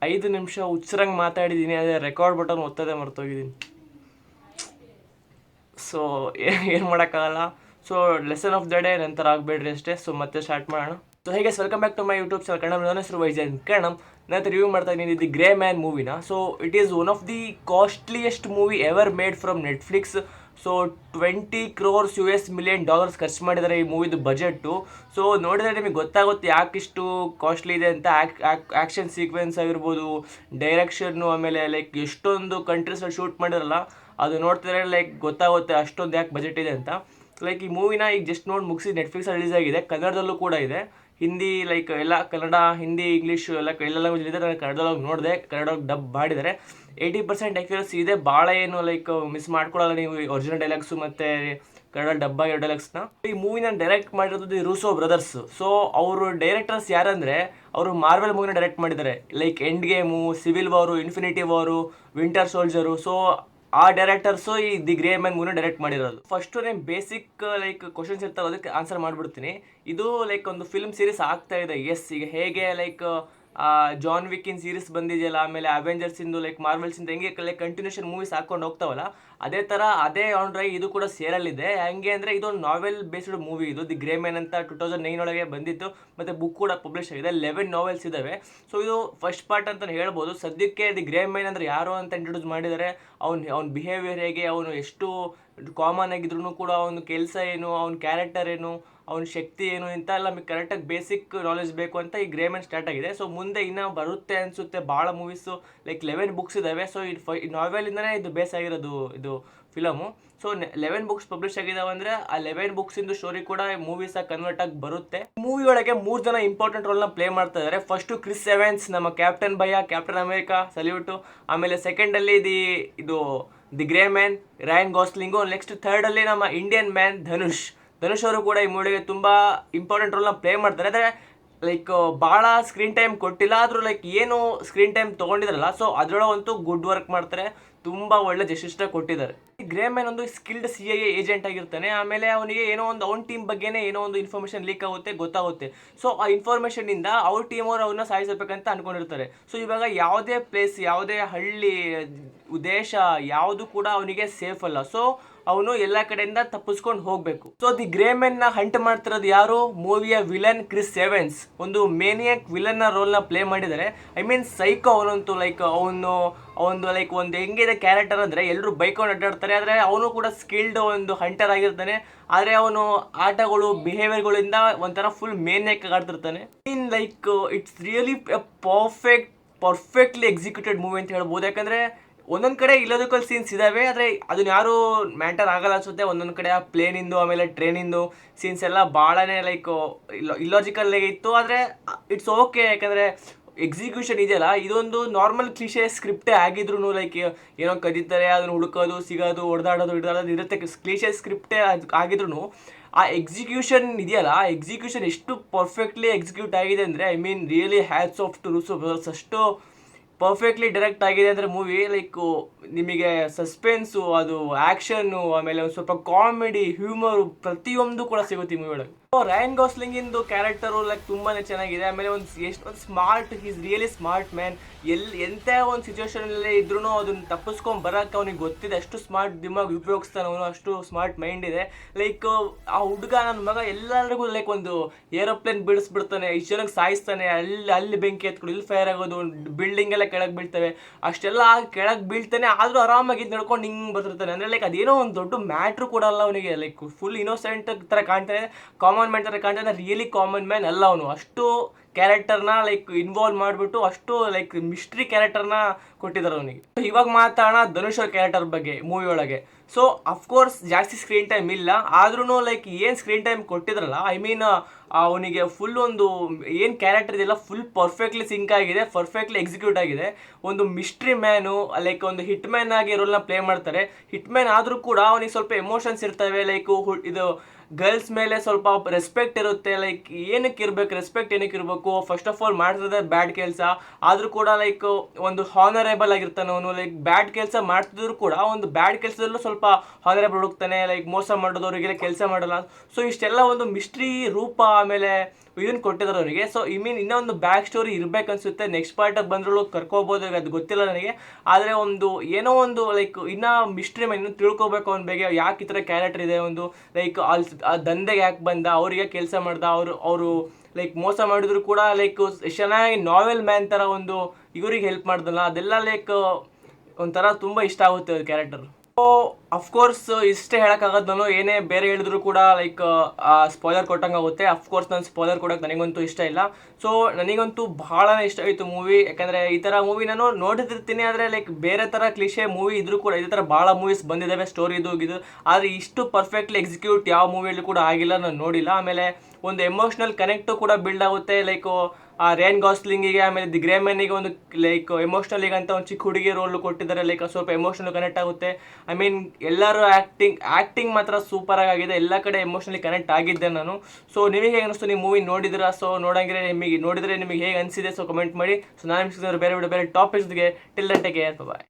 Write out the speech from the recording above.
5 ನಿಮಿಷ ಹುಚ್ಚರಂಗೆ ಮಾತಾಡಿದ್ದೀನಿ, ಅದೇ ರೆಕಾರ್ಡ್ ಬಟನ್ ಒತ್ತದೇ ಮರ್ತೋಗಿದ್ದೀನಿ. ಸೊ ಏನು ಮಾಡೋಕ್ಕಾಗಲ್ಲ. So lesson of the day ನಂತರ ಆಗಬೇಡ್ರಿ ಅಷ್ಟೇ. ಸೊ ಮತ್ತೆ ಸ್ಟಾರ್ಟ್ ಮಾಡೋಣ. ಸೊ ಹೇಗೆ welcome back to my YouTube channel Kannada. ನನ್ನ ಹೆಸರು ವೈಜಯಂತ್ ಕನ್ನಡಂ. ನಾನು ರಿವ್ಯೂ ಮಾಡ್ತಾ ಇದ್ದೀನಿ ದಿ ಗ್ರೇ ಮ್ಯಾನ್ ಮೂವಿನ. So it is one of the costliest movie ever made from Netflix. So $20 crores US million ಖರ್ಚು ಮಾಡಿದ್ದಾರೆ ಈ ಮೂವಿದು ಬಜೆಟ್ಟು. ಸೊ ನೋಡಿದರೆ ನಿಮಗೆ ಗೊತ್ತಾಗುತ್ತೆ ಯಾಕಿಷ್ಟು ಕಾಸ್ಟ್ಲಿ ಇದೆ ಅಂತ. ಆ್ಯಕ್ಷನ್ ಸೀಕ್ವೆನ್ಸ್ ಆಗಿರ್ಬೋದು, ಡೈರೆಕ್ಷನ್ನು, ಆಮೇಲೆ ಲೈಕ್ ಎಷ್ಟೊಂದು ಕಂಟ್ರೀಸಲ್ಲಿ ಶೂಟ್ ಮಾಡಿರಲ್ಲ, ಅದು ನೋಡ್ತಿದ್ರೆ ಲೈಕ್ ಗೊತ್ತಾಗುತ್ತೆ ಅಷ್ಟೊಂದು ಯಾಕೆ ಬಜೆಟ್ ಇದೆ ಅಂತ. ಲೈಕ್ ಈ ಮೂವಿನ ಈಗ ಜಸ್ಟ್ ನೋಡಿ ಮುಗಿಸಿ ನೆಟ್ಫ್ಲಿಕ್ಸಲ್ಲಿ ರಿಲೀಸ್ ಆಗಿದೆ. ಕನ್ನಡದಲ್ಲೂ ಕೂಡ ಇದೆ, ಹಿಂದಿ ಲೈಕ್ ಎಲ್ಲ ಕನ್ನಡ, ಹಿಂದಿ, ಇಂಗ್ಲೀಷ್ ಎಲ್ಲ ಲ್ಯಾಂಗ್ವೇಜ್ ಇದೆ. ನಾನು ಕನ್ನಡದೊಳಗೆ ನೋಡಿದೆ, ಕನ್ನಡಕ್ಕೆ ಡಬ್ ಮಾಡಿದ್ದಾರೆ. 80% ಅಕ್ಯುರಸಿ ಇದೆ. ಭಾಳ ಏನು ಲೈಕ್ ಮಿಸ್ ಮಾಡ್ಕೊಳ್ಳಲ್ಲ ನೀವು ಒರಿಜಿನಲ್ ಡೈಲಾಗ್ಸು ಮತ್ತು ಕನ್ನಡ ಡಬ್ ಆಗಿರೋ ಡೈಲಾಗ್ಸ್ನ. ಈ ಮೂವಿನ ಡೈರೆಕ್ಟ್ ಮಾಡಿರೋದು ದಿ ರೂಸೋ ಬ್ರದರ್ಸ್. ಸೊ ಅವರು ಡೈರೆಕ್ಟರ್ಸ್ ಯಾರಂದರೆ, ಅವರು ಮಾರ್ವೆಲ್ ಮೂವಿನ ಡೈರೆಕ್ಟ್ ಮಾಡಿದ್ದಾರೆ. Like Endgame, Civil War, Infinity War, Winter Soldier. So ಆ ಡೈರೆಕ್ಟರ್ಸು ಈ ದಿ ಗ್ರೇ ಮ್ಯಾನ್ ಮೂವಿನ ಡೈರೆಕ್ಟ್ ಮಾಡಿರೋದು. ಫಸ್ಟು ನಾನು ಬೇಸಿಕ್ ಲೈಕ್ ಕ್ವಶನ್ಸ್ ಇರ್ತಾವೆ, ಅದಕ್ಕೆ ಆನ್ಸರ್ ಮಾಡಿಬಿಡ್ತೀನಿ. ಇದು ಲೈಕ್ ಒಂದು ಫಿಲ್ಮ್ ಸೀರೀಸ್ ಆಗ್ತಾ ಇದೆ. ಎಸ್, ಈಗ ಹೇಗೆ ಲೈಕ್ ಜಾನ್ ವಿಕ್ಕಿನ್ ಸೀರೀಸ್ ಬಂದಿದೆಯಲ್ಲ, ಆಮೇಲೆ ಅವೆಂಜರ್ಸಿಂದು ಲೈಕ್ ಮಾರ್ವೆಲ್ಸಿಂದ ಹೆಂಗೆ ಲೈಕ್ ಕಂಟಿನ್ಯೂಷನ್ ಮೂವೀಸ್ ಹಾಕೊಂಡು ಹೋಗ್ತಾವಲ್ಲ, ಅದೇ ಥರ ಅದೇ ಆನ್ರಾಗಿ ಇದು ಕೂಡ ಸೇರಲ್ಲಿದೆ. ಹೆಂಗೆ ಅಂದರೆ ಇದೊಂದು ನಾವೆಲ್ ಬೇಸ್ಡ್ ಮೂವಿ. ಇದು ದಿ ಗ್ರೇ ಮ್ಯಾನ್ ಅಂತ 2009 ಒಳಗೆ ಬಂದಿತ್ತು, ಮತ್ತು ಬುಕ್ ಕೂಡ ಪಬ್ಲಿಷ್ ಆಗಿದೆ. 11 ನಾವೆಲ್ಸ್ ಇದ್ದಾವೆ. ಸೊ ಇದು ಫಸ್ಟ್ ಪಾರ್ಟ್ ಅಂತ ಹೇಳ್ಬೋದು. ಸದ್ಯಕ್ಕೆ ದಿ ಗ್ರೇ ಮ್ಯಾನ್ ಅಂದರೆ ಯಾರು ಅಂತ ಇಂಟ್ರೊಡ್ಯೂಸ್ ಮಾಡಿದ್ದಾರೆ. ಅವ್ನ ಬಿಹೇವಿಯರ್ ಹೇಗೆ, ಅವನು ಎಷ್ಟು ಕಾಮನ್ ಆಗಿದ್ರು ಕೂಡ ಅವನ ಕೆಲಸ ಏನು, ಅವ್ನ ಕ್ಯಾರೆಕ್ಟರ್ ಏನು, ಅವ್ನ ಶಕ್ತಿ ಏನು ಅಂತ ಎಲ್ಲ ನಮಗೆ ಕರೆಕ್ಟಾಗಿ ಬೇಸಿಕ್ ನಾಲೆಜ್ ಬೇಕು ಅಂತ ಈ ಗ್ರೇ ಮ್ಯಾನ್ ಸ್ಟಾರ್ಟ್ ಆಗಿದೆ. ಸೊ ಮುಂದೆ ಇನ್ನೂ ಬರುತ್ತೆ ಅನಿಸುತ್ತೆ ಭಾಳ ಮೂವೀಸು. ಲೈಕ್ 11 ಬುಕ್ಸ್ ಇದ್ದಾವೆ. ಸೊ ಈ ನಾವೆಲಿಂದನೇ ಇದು ಬೇಸ್ ಆಗಿರೋದು ಇದು ಫಿಲಮು. ಸೊ 11 ಬುಕ್ಸ್ ಪಬ್ಲಿಷ್ ಆಗಿದ್ದಾವೆ ಅಂದರೆ ಆ 11 ಬುಕ್ಸಿಂದು ಸ್ಟೋರಿ ಕೂಡ ಮೂವೀಸಾಗಿ ಕನ್ವರ್ಟ್ ಆಗಿ ಬರುತ್ತೆ. ಮೂವಿ ಒಳಗೆ 3 ಜನ ಇಂಪಾರ್ಟೆಂಟ್ ರೋಲ್ನ ಪ್ಲೇ ಮಾಡ್ತಾ ಇದ್ದಾರೆ. ಫಸ್ಟು ಕ್ರಿಸ್ ಎವೆನ್ಸ್, ನಮ್ಮ ಕ್ಯಾಪ್ಟನ್ ಭಯ್ಯ, ಕ್ಯಾಪ್ಟನ್ ಅಮೇರಿಕಾ, ಸಲ್ಯೂಟು. ಆಮೇಲೆ ಸೆಕೆಂಡಲ್ಲಿ the Gray Man, Ryan Gosling. Next ಥರ್ಡಲ್ಲಿ ನಮ್ಮ ಇಂಡಿಯನ್ ಮ್ಯಾನ್ ಧನುಷ್ ಅವರು ಕೂಡ ಈ ಮೂವಿಗೆ ತುಂಬ ಇಂಪಾರ್ಟೆಂಟ್ ರೋಲ್ನ ಪ್ಲೇ ಮಾಡ್ತಾರೆ. ಅಂದರೆ ಲೈಕ್ ಭಾಳ ಸ್ಕ್ರೀನ್ ಟೈಮ್ ಕೊಟ್ಟಿಲ್ಲ, ಆದರೂ ಲೈಕ್ ಏನು ಸ್ಕ್ರೀನ್ ಟೈಮ್ ತೊಗೊಂಡಿದ್ರಲ್ಲ, ಸೊ ಅದರೊಳಗಂತೂ ಗುಡ್ ವರ್ಕ್ ಮಾಡ್ತಾರೆ. ತುಂಬ ಒಳ್ಳೆ ಜಸ್ಟಿಸ್ಟಾಗಿ ಕೊಟ್ಟಿದ್ದಾರೆ. ಗ್ರೇ ಮ್ಯಾನ್ ಒಂದು ಸ್ಕಿಲ್ಡ್ CIA ಏಜೆಂಟ್ ಆಗಿರ್ತಾನೆ. ಆಮೇಲೆ ಅವನಿಗೆ ಏನೋ ಒಂದು ಅವ್ನ ಟೀಮ್ ಬಗ್ಗೆನೇ ಏನೋ ಒಂದು ಇನ್ಫಾರ್ಮೇಷನ್ ಲೀಕ್ ಗೊತ್ತಾಗುತ್ತೆ. ಸೊ ಆ ಇನ್ಫಾರ್ಮೇಷನಿಂದ ಅವ್ರ ಟೀಮ್ ಅವರು ಅವನ್ನ ಸಾಯಿಸಬೇಕಂತ ಅನ್ಕೊಂಡಿರ್ತಾರೆ. ಸೊ ಇವಾಗ ಯಾವುದೇ ಪ್ಲೇಸ್, ಯಾವುದೇ ಹಳ್ಳಿ, ದೇಶ ಯಾವುದು ಕೂಡ ಅವನಿಗೆ ಸೇಫ್ ಅಲ್ಲ. ಸೊ ಅವನು ಎಲ್ಲ ಕಡೆಯಿಂದ ತಪ್ಪಿಸ್ಕೊಂಡು ಹೋಗಬೇಕು. ಸೊ ದಿ ಗ್ರೇ ಮ್ಯಾನ್ನ ಹಂಟ್ ಮಾಡ್ತಿರೋದು ಯಾರು? ಮೂವಿಯ ವಿಲನ್ ಕ್ರಿಸ್ ಎವೆನ್ಸ್. ಒಂದು ಮೇನಿಯಾಕ್ ವಿಲನ್ನ ರೋಲ್ನ ಪ್ಲೇ ಮಾಡಿದ್ದಾರೆ. ಐ ಮೀನ್ ಸೈಕೋ ಅವನಂತೂ. ಲೈಕ್ ಅವನು ಲೈಕ್ ಒಂದು ಹೆಂಗಿದೆ ಕ್ಯಾರೆಕ್ಟರ್ ಅಂದರೆ, ಎಲ್ಲರೂ ಬೈಕೊಂಡು ಅಡ್ಡಾಡ್ತಾರೆ, ಆದರೆ ಅವನು ಕೂಡ ಸ್ಕಿಲ್ಡ್ ಒಂದು ಹಂಟರ್ ಆಗಿರ್ತಾನೆ. ಆದರೆ ಅವನು ಆಟಗಳು, ಬಿಹೇವಿಯರ್ಗಳಿಂದ ಒಂಥರ ಫುಲ್ ಮೇನಿಯಾಕ್ ಆಡ್ತಿರ್ತಾನೆ. In like it's really perfectly executed movie ಅಂತ ಹೇಳ್ಬೋದು. ಯಾಕಂದರೆ ಒಂದೊಂದು ಕಡೆ ಇಲ್ಲೋದಿಕಲ್ ಸೀನ್ಸ್ ಇದ್ದಾವೆ, ಆದರೆ ಅದನ್ನ ಯಾರು ಮ್ಯಾಟರ್ ಆಗಲ್ಲ ಅನಿಸುತ್ತೆ. ಒಂದೊಂದು ಕಡೆ ಆ ಪ್ಲೇನಿಂದು, ಆಮೇಲೆ ಟ್ರೈನಿಂದು ಸೀನ್ಸ್ ಎಲ್ಲ ಭಾಳನೇ ಲೈಕ್ ಇಲ್ಲಾಜಿಕಲ್ ಇತ್ತು. ಆದರೆ ಇಟ್ಸ್ ಓಕೆ, ಯಾಕಂದರೆ ಎಕ್ಸಿಕ್ಯೂಷನ್ ಇದೆಯಲ್ಲ, ಇದೊಂದು ನಾರ್ಮಲ್ ಕ್ಲಿಷೆ ಸ್ಕ್ರಿಪ್ಟೇ ಆಗಿದ್ರು ಲೈಕ್ ಏನೋ ಕದೀತಾರೆ, ಅದನ್ನು ಹುಡುಕೋದು, ಸಿಗೋದು, ಹೊಡೆದಾಡೋದು ಇರುತ್ತೆ. ಕ್ಲಿಷೆ ಸ್ಕ್ರಿಪ್ಟೇ ಆಗಿದ್ರು ಆ ಎಕ್ಸಿಕ್ಯೂಷನ್ ಇದೆಯಲ್ಲ, ಆ ಎಕ್ಸಿಕ್ಯೂಷನ್ ಎಷ್ಟು ಪರ್ಫೆಕ್ಟ್ಲಿ ಎಕ್ಸಿಕ್ಯೂಟ್ ಆಗಿದೆ ಅಂದರೆ, I mean really hats off to Russo brothers. ಅಷ್ಟು ಪರ್ಫೆಕ್ಟ್ಲಿ ಡೈರೆಕ್ಟ್ ಆಗಿದೆ ಅಂದರೆ ಮೂವಿ. ಲೈಕ್ ನಿಮಗೆ ಸಸ್ಪೆನ್ಸು, ಅದು ಆ್ಯಕ್ಷನ್ನು, ಆಮೇಲೆ ಒಂದು ಸ್ವಲ್ಪ ಕಾಮಿಡಿ, ಹ್ಯೂಮರು, ಪ್ರತಿಯೊಂದು ಕೂಡ ಸಿಗುತ್ತೆ ಈ ಮೂವಿ ಒಳಗೆ. ರಯಾನ್ ಗಾಸ್ಲಿಂಗಿಂದು ಕ್ಯಾರೆಕ್ಟರು ಲೈಕ್ ತುಂಬಾ ಚೆನ್ನಾಗಿದೆ. ಆಮೇಲೆ ಒಂದು smart, is really smart man. ಎಂಥ ಒಂದು ಸಿಚುವೇಶನಲ್ಲಿ ಇದ್ರೂ ಅದನ್ನು ತಪ್ಪಿಸ್ಕೊಂಡು ಬರೋಕ್ಕೆ ಅವನಿಗೆ ಗೊತ್ತಿದೆ. ಅಷ್ಟು ಸ್ಮಾರ್ಟ್ ದಿಮಾಗ್ ಉಪಯೋಗಿಸ್ತಾನೆ ಅವನು, ಅಷ್ಟು ಸ್ಮಾರ್ಟ್ ಮೈಂಡ್ ಇದೆ. ಲೈಕ್ ಆ ಹುಡುಗ, ನನ್ನ ಮಗ ಎಲ್ಲರಿಗೂ ಲೈಕ್ ಒಂದು ಏರೋಪ್ಲೇನ್ ಬಿಡಿಸ್ಬಿಡ್ತಾನೆ, ಇಷ್ಟು ಜನಕ್ಕೆ ಸಾಯಿಸ್ತಾನೆ, ಅಲ್ಲಿ ಬೆಂಕಿ ಎತ್ಕೊಂಡು ಇಲ್ಲಿ ಫೈರ್ ಆಗೋದು, ಬಿಲ್ಡಿಂಗ್ ಎಲ್ಲ ಕೆಳಗೆ ಬೀಳ್ತವೆ, ಅಷ್ಟೆಲ್ಲ ಕೆಳಗೆ ಬೀಳ್ತಾನೆ. ಆದರೂ ಆರಾಮಾಗಿ ನಡ್ಕೊಂಡು ಹಿಂಗೆ ಬರ್ತಿರ್ತಾನೆ. ಅಂದರೆ ಲೈಕ್ ಅದೇನೋ ಒಂದು ದೊಡ್ಡ ಮ್ಯಾಟ್ರು ಕೂಡ ಅಲ್ಲ ಅವನಿಗೆ. ಲೈಕ್ ಫುಲ್ ಇನ್ನೋಸೆಂಟ್ ಥರ ಕಾಣ್ತಾನೆ, ಕಾಮನ್ ಮ್ಯಾನ್ ಥರ ಕಾಣ್ತಾನೆ. ರಿಯಲಿ ಕಾಮನ್ ಮ್ಯಾನ್ ಅಲ್ಲ ಅವನು. ಅಷ್ಟು ಕ್ಯಾರೆಕ್ಟರ್ನ ಲೈಕ್ ಇನ್ವಾಲ್ವ್ ಮಾಡಿಬಿಟ್ಟು ಅಷ್ಟು ಲೈಕ್ ಮಿಸ್ಟ್ರಿ ಕ್ಯಾರೆಕ್ಟರ್ನ ಕೊಟ್ಟಿದ್ದಾರೆ ಅವನಿಗೆ. ಇವಾಗ ಮಾತಾಡೋಣ ಧನುಷ್ ಅವ್ರ ಕ್ಯಾರೆಕ್ಟರ್ ಬಗ್ಗೆ ಮೂವಿ ಒಳಗೆ. ಸೊ ಅಫ್ಕೋರ್ಸ್ ಜಾಸ್ತಿ ಸ್ಕ್ರೀನ್ ಟೈಮ್ ಇಲ್ಲ, ಆದ್ರೂ ಲೈಕ್ ಏನು ಸ್ಕ್ರೀನ್ ಟೈಮ್ ಕೊಟ್ಟಿದ್ರಲ್ಲ, ಐ ಮೀನ್ ಅವನಿಗೆ ಫುಲ್ ಒಂದು ಏನು ಕ್ಯಾರೆಕ್ಟರ್ ಇದೆಲ್ಲ ಫುಲ್ ಪರ್ಫೆಕ್ಟ್ಲಿ ಸಿಂಕ್ ಆಗಿದೆ, ಪರ್ಫೆಕ್ಟ್ಲಿ ಎಕ್ಸಿಕ್ಯೂಟ್ ಆಗಿದೆ. ಒಂದು ಮಿಸ್ಟ್ರಿ ಮ್ಯಾನು, ಲೈಕ್ ಒಂದು ಹಿಟ್ ಮ್ಯಾನ್ ಆಗಿ ರೋಲ್ನ ಪ್ಲೇ ಮಾಡ್ತಾರೆ. ಹಿಟ್ ಮ್ಯಾನ್ ಆದರೂ ಕೂಡ ಅವನಿಗೆ ಸ್ವಲ್ಪ ಎಮೋಷನ್ಸ್ ಇರ್ತವೆ. ಲೈಕ್ ಇದು ಗರ್ಲ್ಸ್ ಮೇಲೆ ಸ್ವಲ್ಪ ರೆಸ್ಪೆಕ್ಟ್ ಇರುತ್ತೆ. ಲೈಕ್ ಏನಕ್ಕೆ ಇರಬೇಕು ರೆಸ್ಪೆಕ್ಟ್, ಏನಕ್ಕೆ ಇರಬೇಕು? ಫಸ್ಟ್ ಆಫ್ ಆಲ್ ಮಾಡ್ತಿರೋದೇ ಬ್ಯಾಡ್ ಕೆಲಸ, ಆದರೂ ಕೂಡ ಲೈಕ್ ಒಂದು ಹಾನರೇಬಲ್ ಆಗಿರ್ತಾನೆ ಅವನು. ಲೈಕ್ ಬ್ಯಾಡ್ ಕೆಲಸ ಮಾಡ್ತಿದ್ರು ಕೂಡ ಒಂದು ಬ್ಯಾಡ್ ಕೆಲಸದಲ್ಲೂ ಸ್ವಲ್ಪ ಹಾನರೇಬಲ್ ಹುಡುಕ್ತಾನೆ. ಲೈಕ್ ಮೋಸ ಮಾಡೋದವರಿಗೆಲ್ಲ ಕೆಲಸ ಮಾಡಲ್ಲ. ಸೊ ಇಷ್ಟೆಲ್ಲ ಒಂದು ಮಿಸ್ಟ್ರಿ ರೂಪ, ಆಮೇಲೆ ಇದನ್ನು ಕೊಟ್ಟಿದ್ದಾರೆ ಅವರಿಗೆ. ಸೊ ಇನ್ನೂ ಒಂದು ಬ್ಯಾಕ್ ಸ್ಟೋರಿ ಇರ್ಬೇಕು ಅನ್ಸುತ್ತೆ, ನೆಕ್ಸ್ಟ್ ಪಾರ್ಟಾಗಿ ಬಂದ್ರೂ ಕರ್ಕೋಬೋದು, ಅದು ಗೊತ್ತಿಲ್ಲ ನನಗೆ. ಆದರೆ ಏನೋ ಒಂದು ಲೈಕ್ ಇನ್ನೂ ಮಿಸ್ಟ್ರಿ ಇನ್ನೂ ತಿಳ್ಕೊಬೇಕು ಅವನ ಬಗ್ಗೆ, ಯಾಕೆ ಈ ಥರ ಕ್ಯಾರೆಕ್ಟರ್ ಇದೆ, ಲೈಕ್ ಆ ದಂಧೆಗೆ ಯಾಕೆ ಬಂದ, ಅವ್ರಿಗೆ ಕೆಲಸ ಮಾಡ್ದ, ಅವರು ಲೈಕ್ ಮೋಸ ಮಾಡಿದ್ರು ಕೂಡ ಲೈಕ್ ಚೆನ್ನಾಗಿ ನಾವೆಲ್ ಮ್ಯಾನ್ ಥರ ಇವ್ರಿಗೆ ಹೆಲ್ಪ್ ಮಾಡ್ದಲ್ಲ, ಅದೆಲ್ಲ ಲೈಕ್ ಒಂಥರ ತುಂಬ ಇಷ್ಟ ಆಗುತ್ತೆ ಅದು ಕ್ಯಾರೆಕ್ಟರ್. ಸೊ ಅಫ್ಕೋರ್ಸ್ ಇಷ್ಟೇ ಹೇಳೋಕ್ಕಾಗೋದು, ನಾನು ಏನೇ ಬೇರೆ ಹೇಳಿದ್ರು ಕೂಡ ಲೈಕ್ ಸ್ಪಾಯ್ಲರ್ ಕೊಟ್ಟಂಗೆ ಆಗುತ್ತೆ. ಅಫ್ಕೋರ್ಸ್ ನಾನು ಸ್ಪಾಯ್ಲರ್ ಕೊಡೋಕೆ ನನಗಂತೂ ಇಷ್ಟ ಇಲ್ಲ. ಸೊ ನನಗಂತೂ ಭಾಳನೇ ಇಷ್ಟ ಆಯಿತು ಮೂವಿ, ಯಾಕಂದರೆ ಈ ಥರ ಮೂವಿ ನಾನು ನೋಡಿದಿರ್ತೀನಿ, ಆದರೆ ಲೈಕ್ ಬೇರೆ ಥರ ಕ್ಲಿಷೆ ಮೂವಿ ಇದ್ರೂ ಕೂಡ ಇದೇ ಥರ ಭಾಳ ಮೂವೀಸ್ ಬಂದಿದ್ದಾವೆ ಸ್ಟೋರಿ ಇದು, ಆದರೆ ಇಷ್ಟು ಪರ್ಫೆಕ್ಟ್ಲಿ ಎಕ್ಸಿಕ್ಯೂಟ್ ಯಾವ ಮೂವಿಯಲ್ಲೂ ಕೂಡ ಆಗಿಲ್ಲ, ನಾನು ನೋಡಿಲ್ಲ. ಆಮೇಲೆ ಒಂದು ಎಮೋಷ್ನಲ್ ಕನೆಕ್ಟು ಕೂಡ ಬಿಲ್ಡ್ ಆಗುತ್ತೆ, ಲೈಕ್ ಆ ರೇನ್ ಗಾಸ್ಲಿಂಗಿಗೆ ಆಮೇಲೆ ದಿ ಗ್ರೇ ಮ್ಯಾನಿಗೆ ಒಂದು ಲೈಕ್ ಎಮೋಷ್ನಲಿಗೆ ಅಂತ ಒಂದು ಚಿಕ್ಕ ಹುಡುಗಿ ರೋಲ್ ಕೊಟ್ಟಿದ್ದಾರೆ, ಲೈಕ್ ಸ್ವಲ್ಪ ಎಮೋಷ್ನಲ್ ಕನೆಕ್ಟ್ ಆಗುತ್ತೆ. ಐ ಮೀನ್ ಎಲ್ಲರೂ ಆ್ಯಕ್ಟಿಂಗ್ ಮಾತ್ರ ಸೂಪರಾಗಿ ಆಗಿದೆ, ಎಲ್ಲ ಕಡೆ ಎಮೋಷ್ನಲಿ ಕನೆಕ್ಟ್ ಆಗಿದ್ದೆ ನಾನು. ಸೊ ನಿಮಗೆ ಹೇಗೆ ಅನಿಸ್ತು, ನೀವು ಮೂವಿ ನೋಡಿದ್ರಾ? ಸೊ ನಿಮಗೆ ಹೇಗೆ ಅನಿಸಿದೆ? ಸೊ ಕಮೆಂಟ್ ಮಾಡಿ. ಸೊ ನಾನು ಬೇರೆ ಟಾಪಿಕ್ಸ್ಗೆ ಟಿಲ್ ದೆನ್ ಟೇಕ್ ಕೇರ್, ಬಾಯ್.